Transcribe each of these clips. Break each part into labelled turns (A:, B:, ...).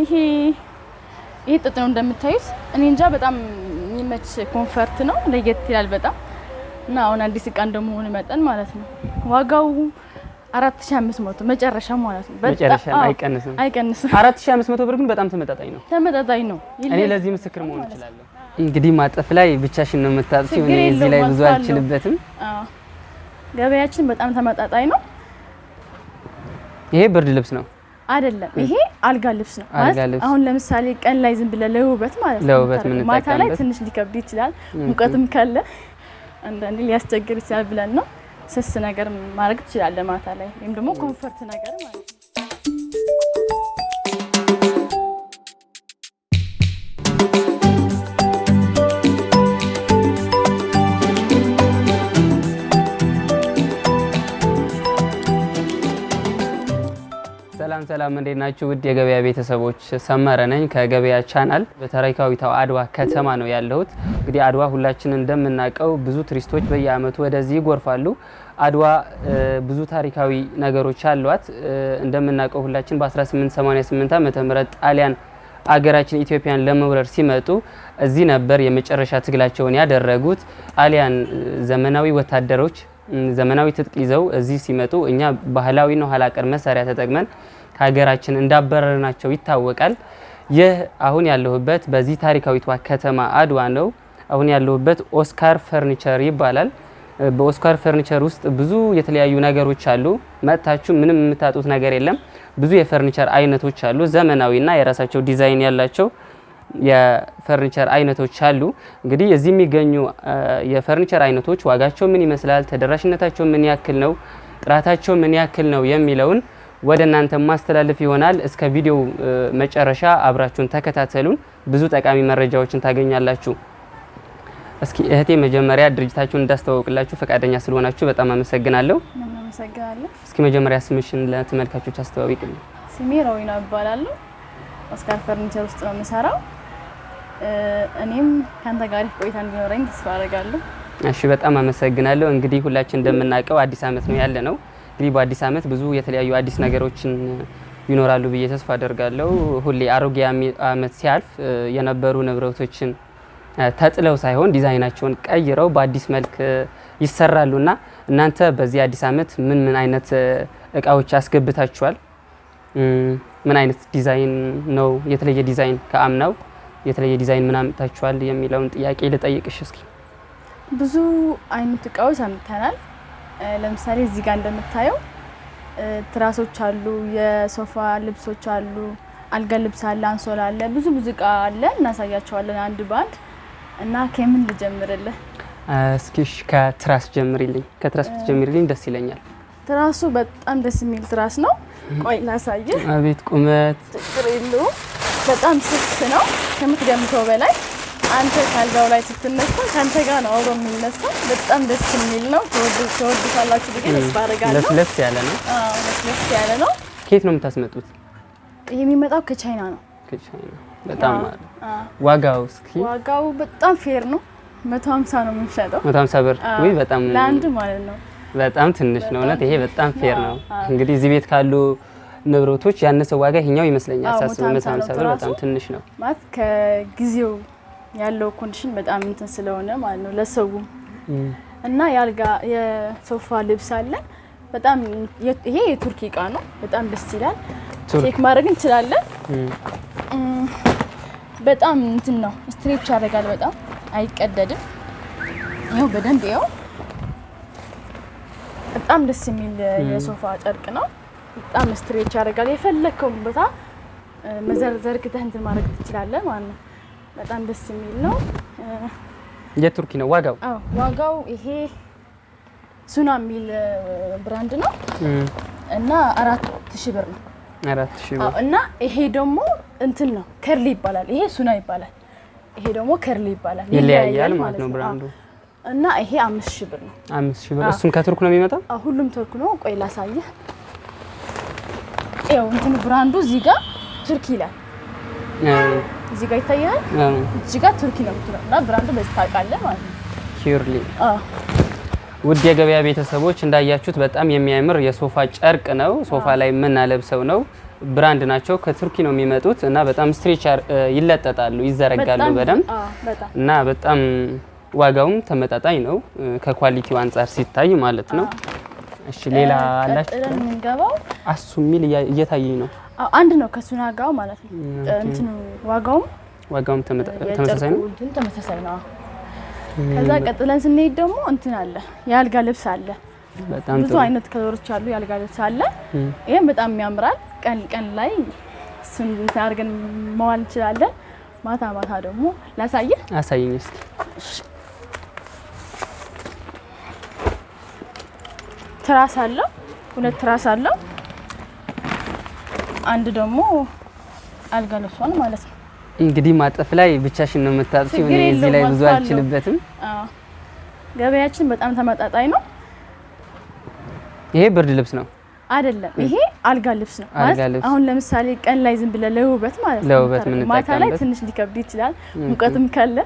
A: ይሄ ጥጥ ነው እንደምታዩት። እኔ እንጃ በጣም የሚመች ኮምፈርት ነው፣ ለየት ይላል በጣም እና አሁን አዲስ እቃ እንደመሆኑ መጠን ማለት ነው። ዋጋው 4500 መጨረሻ ማለት ነው።
B: መጨረሻ አይቀንስም። 4500 ብር ግን በጣም ተመጣጣኝ ነው። እኔ ለዚህ ምስክር መሆን እችላለሁ። እንግዲህ ማጠፍ ላይ ብቻሽን ነው የምታጥፊው። እኔ እዚህ ላይ ብዙ አልችልበትም።
A: ገበያችን በጣም ተመጣጣኝ ነው።
B: ይሄ ብርድ ልብስ ነው
A: አይደለም? ይሄ አልጋ ልብስ ነው ማለት አሁን ለምሳሌ ቀን ላይ ዝም ብለ ለውበት ማለት ነው። ማታ ላይ ትንሽ ሊከብድ ይችላል፣ ሙቀትም ካለ አንዳንዴ ሊያስቸግር ይችላል ብለን ነው ስስ ነገር ማድረግ ትችላለህ ማታ ላይ ወይም ደግሞ ኮምፈርት ነገር ማለት ነው።
B: ሰላም እንዴት ናችሁ? ውድ የገበያ ቤተሰቦች ሰመረ ነኝ ከገበያ ቻናል። በታሪካዊቷ አድዋ ከተማ ነው ያለሁት። እንግዲህ አድዋ ሁላችንን እንደምናውቀው ብዙ ቱሪስቶች በየአመቱ ወደዚህ ይጎርፋሉ። አድዋ ብዙ ታሪካዊ ነገሮች አሏት። እንደምናውቀው ሁላችን በ1888 ዓመተ ምህረት ጣሊያን አገራችን ኢትዮጵያን ለመውረር ሲመጡ እዚህ ነበር የመጨረሻ ትግላቸውን ያደረጉት። ጣሊያን ዘመናዊ ወታደሮች ዘመናዊ ትጥቅ ይዘው እዚህ ሲመጡ እኛ ባህላዊ ነው ኋላ ቀር መሳሪያ ተጠቅመን ሀገራችን እንዳበረርናቸው ይታወቃል። ይህ አሁን ያለሁበት በዚህ ታሪካዊቷ ከተማ አድዋ ነው። አሁን ያለሁበት ኦስካር ፈርኒቸር ይባላል። በኦስካር ፈርኒቸር ውስጥ ብዙ የተለያዩ ነገሮች አሉ። መጥታችሁ ምንም የምታጡት ነገር የለም። ብዙ የፈርኒቸር አይነቶች አሉ። ዘመናዊና የራሳቸው ዲዛይን ያላቸው የፈርኒቸር አይነቶች አሉ። እንግዲህ እዚህ የሚገኙ የፈርኒቸር አይነቶች ዋጋቸው ምን ይመስላል፣ ተደራሽነታቸው ምን ያክል ነው፣ ጥራታቸው ምን ያክል ነው የሚለውን ወደ እናንተ ማስተላለፍ ይሆናል። እስከ ቪዲዮ መጨረሻ አብራችሁን ተከታተሉን። ብዙ ጠቃሚ መረጃዎችን ታገኛላችሁ። እስኪ እህቴ መጀመሪያ ድርጅታችሁን እንዳስተዋውቅላችሁ ፈቃደኛ ስለሆናችሁ በጣም አመሰግናለሁ። እስኪ መጀመሪያ ስምሽን ለተመልካቾች አስተዋውቂልኝ።
A: ስሜ ሮዊና እባላለሁ። ኦስካር ፈርኒቸር ውስጥ ነው የምሰራው። እኔም ካንተ ጋር ቆይታ እንዲኖረኝ ተስፋ አደርጋለሁ።
B: እሺ በጣም አመሰግናለሁ። እንግዲህ ሁላችን እንደምናውቀው አዲስ አመት ነው ያለነው። እንግዲህ በአዲስ አመት ብዙ የተለያዩ አዲስ ነገሮችን ይኖራሉ ብዬ ተስፋ አደርጋለሁ። ሁሌ አሮጌ አመት ሲያልፍ የነበሩ ንብረቶችን ተጥለው ሳይሆን ዲዛይናቸውን ቀይረው በአዲስ መልክ ይሰራሉና እናንተ በዚህ አዲስ አመት ምን አይነት እቃዎች አስገብታችኋል? ምን አይነት ዲዛይን ነው? የተለየ ዲዛይን ከአምናው የተለየ ዲዛይን ምን አምጥታችኋል የሚለውን ጥያቄ ልጠይቅሽ እስኪ።
A: ብዙ አይነት እቃዎች አምጥተናል። ለምሳሌ እዚህ ጋር እንደምታየው ትራሶች አሉ፣ የሶፋ ልብሶች አሉ፣ አልጋ ልብስ አለ፣ አንሶላ አለ፣ ብዙ እቃ አለ። እናሳያቸዋለን አንድ ባንድ እና ከምን ልጀምርልህ?
B: እስኪ ከትራስ ጀምሪልኝ። ከትራስ ብትጀምሪልኝ ደስ ይለኛል።
A: ትራሱ በጣም ደስ የሚል ትራስ ነው። ቆይ ላሳየህ።
B: አቤት ቁመት!
A: ችግር የለውም። በጣም ስስ ነው ከምትገምተው በላይ። አንተ ካልጋው ላይ ስትነሳ ካንተ ጋር ነው አብሮ የሚነሳው። በጣም ደስ የሚል ነው። ተወዱታላችሁ ብዬ ተስፋ አደርጋለሁ። ለስለስ ያለ ነው። ለስለስ ያለ ነው።
B: ከየት ነው የምታስመጡት?
A: ይሄ የሚመጣው ከቻይና ነው።
B: ከቻይና በጣም ማለት። ዋጋው እስኪ?
A: ዋጋው በጣም ፌር ነው። 150 ነው የምንሸጠው።
B: 150 ብር ወይ? በጣም
A: ለአንድ ማለት ነው።
B: በጣም ትንሽ ነው እውነት። ይሄ በጣም ፌር ነው። እንግዲህ እዚህ ቤት ካሉ ንብረቶች ያነሰ ዋጋ ይሄኛው ይመስለኛል። 150 ብር በጣም ትንሽ ነው
A: ማለት ከጊዜው ያለው ኮንዲሽን በጣም እንትን ስለሆነ ማለት ነው ለሰው እና ያልጋ የሶፋ ልብስ አለ። በጣም ይሄ የቱርኪ እቃ ነው። በጣም ደስ ይላል። ቼክ ማድረግ እንችላለን። በጣም እንትን ነው ስትሬች ያደርጋል። በጣም አይቀደድም። ይሄው በደንብ ይሄው በጣም ደስ የሚል የሶፋ ጨርቅ ነው። በጣም ስትሬች ያደርጋል። የፈለከውን ቦታ መዘርዘርክተህ እንትን ማድረግ ትችላለህ ማለት ነው። በጣም ደስ የሚል ነው።
B: የቱርኪ ነው ዋጋው?
A: አዎ ዋጋው ይሄ ሱና የሚል ብራንድ ነው እና 4000 ብር ነው።
B: 4000 ብር።
A: እና ይሄ ደግሞ እንትን ነው ከርሊ ይባላል። ይሄ ሱና ይባላል። ይሄ ደግሞ ከርሊ ይባላል።
B: ይለያያል ማለት ነው ብራንዱ።
A: እና ይሄ 5000 ብር ነው።
B: 5000 ብር። እሱም ከቱርክ ነው የሚመጣው?
A: አዎ ሁሉም ቱርክ ነው። ቆይ ላሳየህ። ይኸው እንትን ብራንዱ እዚህ ጋር ቱርክ ይላል። እዚህ ጋር ይታያል። እዚህ ጋር ቱርኪ ነው እና ብራንዱ በዚህ ታውቃለህ ማለት ነው።
B: ኪርሊ። ውድ የገበያ ቤተሰቦች እንዳያችሁት በጣም የሚያምር የሶፋ ጨርቅ ነው። ሶፋ ላይ የምናለብሰው ነው። ብራንድ ናቸው። ከቱርኪ ነው የሚመጡት እና በጣም ስትሬች ይለጠጣሉ፣ ይዘረጋሉ በደንብ እና በጣም ዋጋውም ተመጣጣኝ ነው ከኳሊቲው አንፃር ሲታይ ማለት ነው። እሺ ሌላ አላችሁ?
A: እንገባው
B: አሱ ሚል እየታየኝ ነው።
A: አንድ ነው ከሱና ጋር ማለት ነው። እንትኑ ዋጋውም
B: ተመሳሳይ ነው።
A: ተመሳሳይ ነው። ከዛ ቀጥለን ስንሄድ ደግሞ እንትን አለ፣ የአልጋ ልብስ አለ። በጣም ብዙ አይነት ከለሮች አሉ። የአልጋ ልብስ አለ። ይሄም በጣም ያምራል። ቀን ላይ እሱን አድርገን መዋል እንችላለን። ማታ ደግሞ አሳይኝ እስኪ። ትራስ አለው፣ 2 ትራስ አለው። አንድ ደግሞ አልጋ ልብሷን ማለት ነው።
B: እንግዲህ ማጠፍ ላይ ብቻሽን ነው የምታጥፊው። እኔ እዚህ ላይ ብዙ አልችልበትም።
A: ገበያችን በጣም ተመጣጣኝ ነው።
B: ይሄ ብርድ ልብስ ነው አይደለም?
A: ይሄ አልጋ ልብስ ነው ማለት አሁን ለምሳሌ ቀን ላይ ዝም ብለ ለውበት ማለት ነው። ማታ ላይ ትንሽ ሊከብድ ይችላል። ሙቀትም ካለ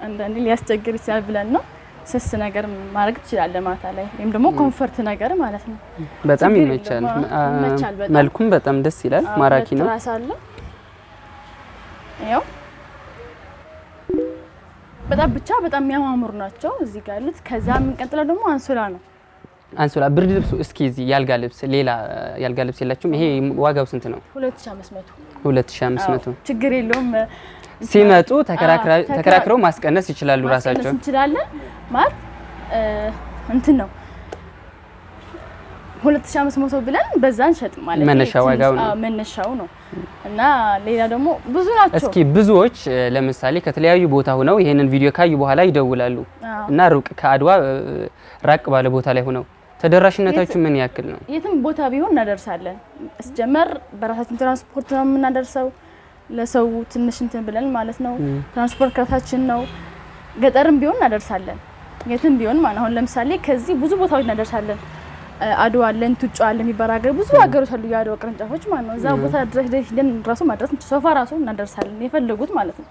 A: አንዳንዴ ሊያስቸግር ይችላል ብለን ነው ስስ ነገር ማድረግ ትችላለህ ማታ ላይ፣ ወይም ደግሞ ኮምፎርት ነገር ማለት ነው።
B: በጣም ይመቻል። መልኩም በጣም ደስ ይላል፣ ማራኪ ነው።
A: ትራስ አለ። ያው በጣም የሚያማምሩ ናቸው እዚህ ጋር ያሉት። ከዛ የምንቀጥለው ደግሞ አንሶላ ነው።
B: አንሶላ ብርድ ልብሱ እስኪ እዚህ ያልጋ ልብስ፣ ሌላ ያልጋ ልብስ የላችሁም? ይሄ ዋጋው ስንት ነው? 2500
A: ችግር የለውም።
B: ሲመጡ ተከራክረው ማስቀነስ ይችላሉ ራሳቸው።
A: እንችላለን ማለት እንትን ነው 2500 ብለን በዛ እንሸጥ ማለት ነው። መነሻው ነው። እና ሌላ ደግሞ ብዙ ናቸው።
B: እስኪ ብዙዎች ለምሳሌ ከተለያዩ ቦታ ሆነው ይሄንን ቪዲዮ ካዩ በኋላ ይደውላሉ እና ሩቅ ከአድዋ ራቅ ባለ ቦታ ላይ ሆነው ተደራሽነታችሁ ምን ያክል ነው?
A: የትም ቦታ ቢሆን እናደርሳለን። እስጀመር በራሳችን ትራንስፖርት ነው የምናደርሰው። ለሰው ትንሽ እንትን ብለን ማለት ነው። ትራንስፖርት ከታችን ነው። ገጠርም ቢሆን እናደርሳለን። የትም ቢሆን ማለት አሁን ለምሳሌ ከዚህ ብዙ ቦታዎች እናደርሳለን። አድዋ አለን፣ ቱጫ አለን የሚባል ሀገር ብዙ ሀገሮች አሉ፣ የአድዋ ቅርንጫፎች ማለት ነው። እዛ ቦታ ድረስ ራሱ ማድረስ ሶፋ ራሱ እናደርሳለን የፈለጉት ማለት ነው።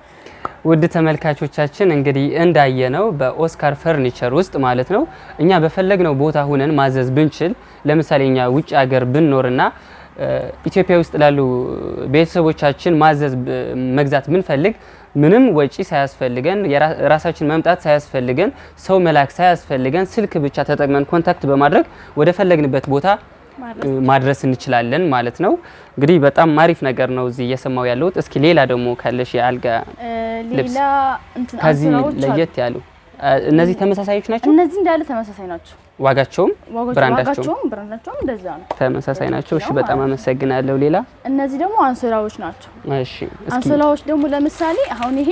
B: ውድ ተመልካቾቻችን እንግዲህ እንዳየነው በኦስካር ፈርኒቸር ውስጥ ማለት ነው እኛ በፈለግነው ቦታ ሆነን ማዘዝ ብንችል፣ ለምሳሌ እኛ ውጭ ሀገር ብንኖርና ኢትዮጵያ ውስጥ ላሉ ቤተሰቦቻችን መግዛት ብንፈልግ ምንም ወጪ ሳያስፈልገን ራሳችን መምጣት ሳያስፈልገን ሰው መላክ ሳያስፈልገን ስልክ ብቻ ተጠቅመን ኮንታክት በማድረግ ወደ ፈለግንበት ቦታ ማድረስ እንችላለን ማለት ነው። እንግዲህ በጣም ማሪፍ ነገር ነው እዚህ እየሰማው ያለሁት። እስኪ ሌላ ደግሞ ካለሽ የአልጋ ልብስ ከዚህ ለየት ያሉ እነዚህ ተመሳሳዮች ናቸው?
A: እነዚህ እንዳለ ተመሳሳይ ናቸው።
B: ዋጋቸውም
A: ብራንዳቸውም እንደዛ ነው፣
B: ተመሳሳይ ናቸው። እሺ በጣም አመሰግናለሁ። ሌላ
A: እነዚህ ደግሞ አንሶላዎች ናቸው።
B: እሺ
A: አንሶላዎች ደግሞ ለምሳሌ አሁን ይሄ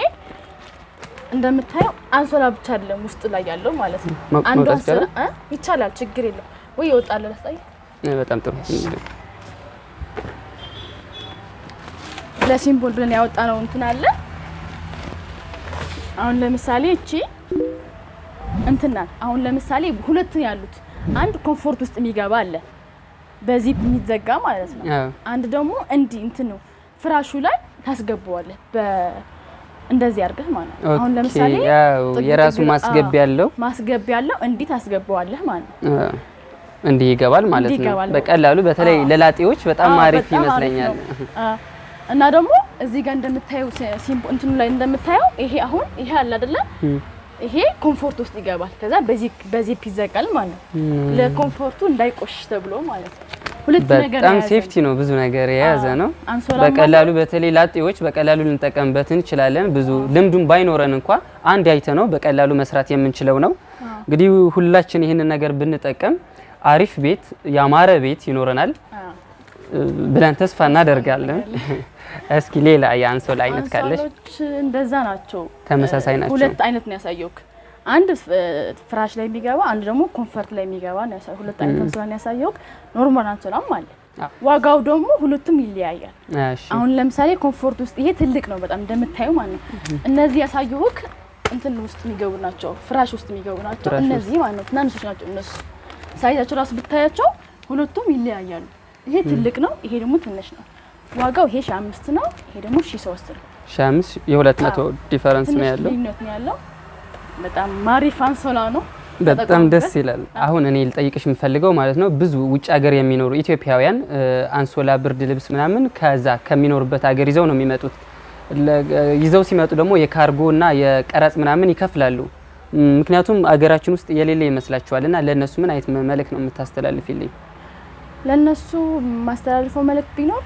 A: እንደምታየው አንሶላ ብቻ አይደለም ውስጥ ላይ ያለው ማለት ነው። አንዱ አንሶላ ይቻላል፣ ችግር የለም ወይ ይወጣል። ለሳይ
B: በጣም ጥሩ።
A: ለሲምቦል ብለን ያወጣነው እንትን አለ። አሁን ለምሳሌ እቺ እንትና አሁን ለምሳሌ ሁለት ያሉት አንድ ኮምፎርት ውስጥ የሚገባ አለ በዚፕ የሚዘጋ ማለት ነው። አንድ ደግሞ እንዲህ እንትን ነው ፍራሹ ላይ ታስገባዋለህ እንደዚህ አድርገህ ማለት ነው። አሁን ለምሳሌ
B: የራሱ ማስገቢያ ያለው እንዲህ ታስገባዋለህ ማለት ነው። እንዲህ ይገባል ማለት ነው በቀላሉ። በተለይ ለላጤዎች በጣም አሪፍ ይመስለኛል።
A: እና ደግሞ እዚህ ጋር እንደምታየው ሲምቦል እንትኑ ላይ እንደምታየው ይሄ አሁን ይሄ አለ አይደለ? ይሄ ኮምፎርት ውስጥ ይገባል። ከዛ በዚህ ይዘጋል ማለት ነው። ለኮምፎርቱ እንዳይቆሽሽ ተብሎ ማለት ነው። ሁለት ነገር
B: በጣም ሴፍቲ ነው፣ ብዙ ነገር የያዘ ነው። በቀላሉ በተለይ ላጤዎች በቀላሉ ልንጠቀምበት እንችላለን። ብዙ ልምዱን ባይኖረን እንኳን አንድ አይተነው በቀላሉ መስራት የምንችለው ነው። እንግዲህ ሁላችን ይሄንን ነገር ብንጠቀም አሪፍ ቤት ያማረ ቤት ይኖረናል ብለን ተስፋ እናደርጋለን። እስኪ ሌላ የአንሶላ አይነት ካለሽ?
A: አንሶላዎች እንደዛ ናቸው፣
B: ተመሳሳይ ናቸው።
A: ሁለት አይነት ነው ያሳየውክ። አንድ ፍራሽ ላይ የሚገባ አንድ ደግሞ ኮምፎርት ላይ የሚገባ ነው ያሳየው። ሁለት አይነት አንሶላ ነው ያሳየውክ። ኖርማል አንሶላም አለ። ዋጋው ደግሞ ሁለቱም ይለያያል። አሁን ለምሳሌ ኮምፎርት ውስጥ ይሄ ትልቅ ነው በጣም እንደምታዩ ማለት ነው። እነዚህ ያሳየውክ እንትን ውስጥ የሚገቡ ናቸው፣ ፍራሽ ውስጥ የሚገቡ ናቸው። እነዚህ ማለት ነው ትናንሾች ናቸው። እነሱ ሳይዛቸው ራሱ ብታያቸው ሁለቱም ይለያያሉ። ይሄ ትልቅ ነው፣ ይሄ ደግሞ ትንሽ ነው። ዋጋው ይሄ 5 ነው፣ ይሄ ደግሞ 3 ነው።
B: 5 የ200 ዲፈረንስ ነው ያለው።
A: ልዩነት ነው ያለው። በጣም ማሪፍ አንሶላ ነው።
B: በጣም ደስ ይላል። አሁን እኔ ልጠይቅሽ የምፈልገው ማለት ነው ብዙ ውጭ ሀገር የሚኖሩ ኢትዮጵያውያን አንሶላ፣ ብርድ ልብስ ምናምን ከዛ ከሚኖሩበት ሀገር ይዘው ነው የሚመጡት። ይዘው ሲመጡ ደግሞ የካርጎ እና የቀረጽ ምናምን ይከፍላሉ። ምክንያቱም አገራችን ውስጥ የሌለ ይመስላችኋልና ለነሱ ምን አይነት መልእክት ነው የምታስተላልፊልኝ?
A: ለነሱ ማስተላልፈው መልእክት ቢኖር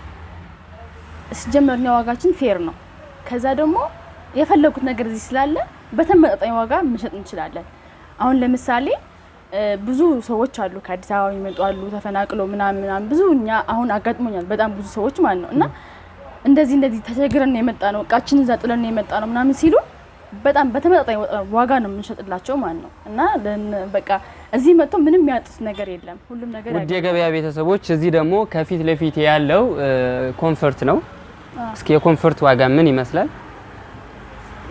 A: ሲጀመርኛ ዋጋችን ፌር ነው። ከዛ ደግሞ የፈለጉት ነገር እዚህ ስላለ በተመጣጣኝ ዋጋ መሸጥ እንችላለን። አሁን ለምሳሌ ብዙ ሰዎች አሉ ከአዲስ አበባ የሚመጡ አሉ ተፈናቅለው ምናምን ብዙ እኛ አሁን አጋጥሞኛል በጣም ብዙ ሰዎች ማለት ነው። እና እንደዚህ ተቸግረን የመጣ ነው እቃችን እዛ ጥለን የመጣ ነው ምናምን ሲሉ በጣም በተመጣጣኝ ዋጋ ነው የምንሸጥላቸው ማለት ነው። እና በቃ እዚህ መጥቶ ምንም ያጡት ነገር የለም፣ ሁሉም ነገር
B: ውድ የገበያ ቤተሰቦች እዚህ ደግሞ ከፊት ለፊት ያለው ኮምፎርት ነው። እስኪ የኮምፎርት ዋጋ ምን ይመስላል?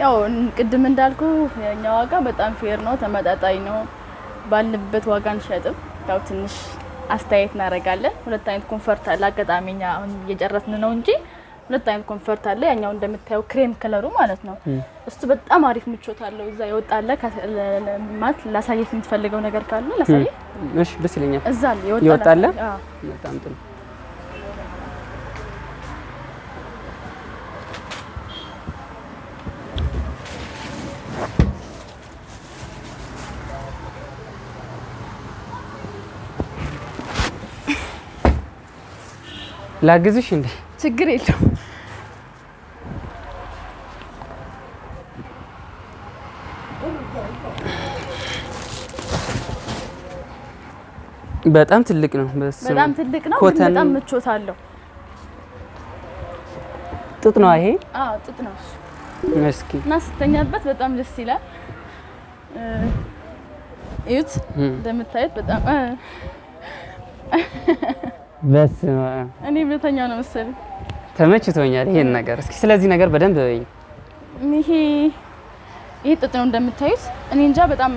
A: ያው ቅድም እንዳልኩ የኛ ዋጋ በጣም ፌር ነው፣ ተመጣጣኝ ነው። ባልንበት ዋጋ እንሸጥም። ያው ትንሽ አስተያየት እናደርጋለን። ሁለት አይነት ኮምፎርት አለ። አጋጣሚኛ አሁን እየጨረስን ነው እንጂ ሁለት አይነት ኮምፎርት አለ። ያኛው እንደምታየው ክሬም ከለሩ ማለት ነው። እሱ በጣም አሪፍ ምቾት አለው። እዛ ይወጣለ ማለት ላሳየት የምትፈልገው ነገር ካለ ላሳየት።
B: እሺ ደስ ይለኛል።
A: እዛ
B: ይወጣለ። በጣም ጥሩ። ላግዝሽ እንዴ?
A: ችግር የለውም።
B: በጣም ትልቅ ነው።
A: በጣም ትልቅ ነው። በጣም ምቾት አለው።
B: ጥጥ ነው ይሄ?
A: አዎ ጥጥ ነው እሱ።
B: እስኪ
A: እና ስተኛበት በጣም ደስ ይላል። እዩት እንደምታዩት በጣም
B: በስመ
A: እኔ ብለተኛ ነው መሰለኝ።
B: ተመችቶኛል ይሄን ነገር። እስኪ ስለዚህ ነገር በደንብ በይኝ።
A: ይሄ ጥጥ ነው እንደምታዩት። እኔ እንጃ በጣም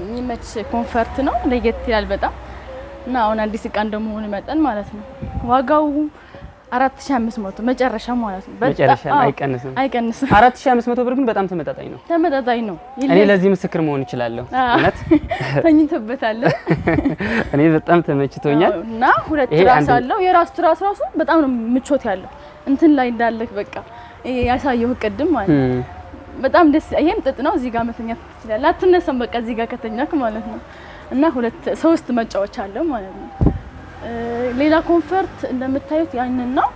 A: የሚመች ኮምፎርት ነው፣ ለየት ይላል በጣም እና አሁን አዲስ እቃ እንደመሆኑ መጠን ማለት ነው ዋጋው 4500 መጨረሻ ማለት ነው።
B: መጨረሻ አይቀንስም። 4500 ብር ግን በጣም ተመጣጣኝ ነው።
A: ተመጣጣኝ ነው።
B: እኔ ለዚህ ምስክር መሆን እችላለሁ። እውነት
A: ተኝቶበታል።
B: እኔ በጣም ተመችቶኛል።
A: እና ሁለት ትራስ አለው። የራሱ ትራስ ራሱ በጣም ነው ምቾት ያለው። እንትን ላይ እንዳለክ በቃ ያሳየው ቅድም ማለት ነው። በጣም ደስ ይሄም ጥጥ ነው። እዚህ ጋር መተኛት ትችላለህ። አትነሳም በቃ እዚህ ጋር ከተኛክ ማለት ነው። እና ሶስት መጫወቻ አለው ማለት ነው። ሌላ ኮምፎርት እንደምታዩት ያንን ነው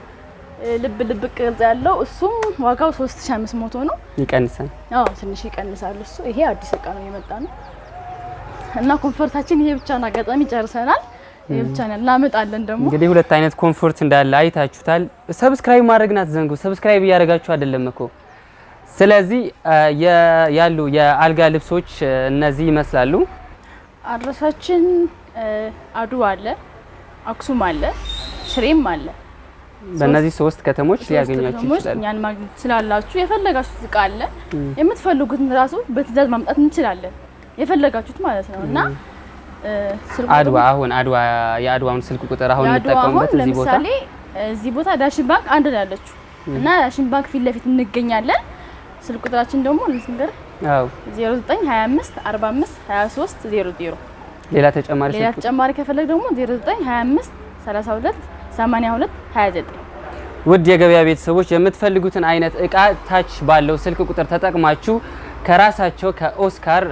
A: ልብ ቅርጽ ያለው እሱም ዋጋው 3500 ነው።
B: ይቀንሳል።
A: አዎ ትንሽ ይቀንሳል እሱ። ይሄ አዲስ እቃ ነው የመጣ ነው። እና ኮምፎርታችን ይሄ ብቻ ነው። አጋጣሚ ጨርሰናል። ይሄ ብቻ ነው እናመጣለን። ደግሞ
B: እንግዲህ ሁለት አይነት ኮምፎርት እንዳለ አይታችሁታል። ሰብስክራይብ ማድረግና አትዘንጉ። ሰብስክራይብ እያደረጋችሁ አይደለም እኮ። ስለዚህ ያሉ የአልጋ ልብሶች እነዚህ ይመስላሉ።
A: አድራሻችን አድዋ አለ፣ አክሱም አለ፣ ሽሬም አለ።
B: በእነዚህ ሶስት ከተሞች ሊያገኛችሁ ይችላል።
A: እኛን ማግኘት ትችላላችሁ። የፈለጋችሁት እቃ አለ። የምትፈልጉትን ራሱ በትዕዛዝ ማምጣት እንችላለን፣ የፈለጋችሁት ማለት ነው። እና
B: አድዋ የአድዋውን ስልክ ቁጥር አሁን እንጠቀምበት
A: እዚህ ቦታ ዳሽን ባንክ አንድ ላይ ያለችው እና ዳሽን ባንክ ፊት ለፊት እንገኛለን። ስልክ ቁጥራችን ደግሞ ልንገር 0925 45 23 00። ሌላ ተጨማሪ ከፈለግ ደግሞ 0925 32 82 29።
B: ውድ የገበያ ቤተሰቦች የምትፈልጉትን አይነት እቃ ታች ባለው ስልክ ቁጥር ተጠቅማችሁ ከራሳቸው ከኦስካር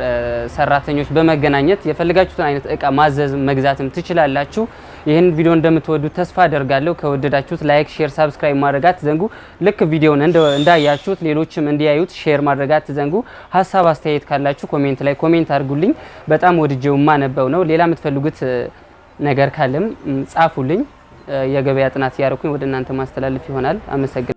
B: ሰራተኞች በመገናኘት የፈልጋችሁትን አይነት እቃ ማዘዝ መግዛትም ትችላላችሁ። ይህን ቪዲዮ እንደምትወዱት ተስፋ አደርጋለሁ። ከወደዳችሁት ላይክ፣ ሼር፣ ሰብስክራይብ ማድረግ አትዘንጉ። ልክ ቪዲዮውን እንዳያችሁት ሌሎችም እንዲያዩት ሼር ማድረግ አትዘንጉ። ሀሳብ አስተያየት ካላችሁ ኮሜንት ላይ ኮሜንት አድርጉልኝ። በጣም ወድጄው ማነበው ነው። ሌላ የምትፈልጉት ነገር ካለም ጻፉልኝ። የገበያ ጥናት ያደረኩኝ ወደ እናንተ ማስተላለፍ ይሆናል። አመሰግናለሁ።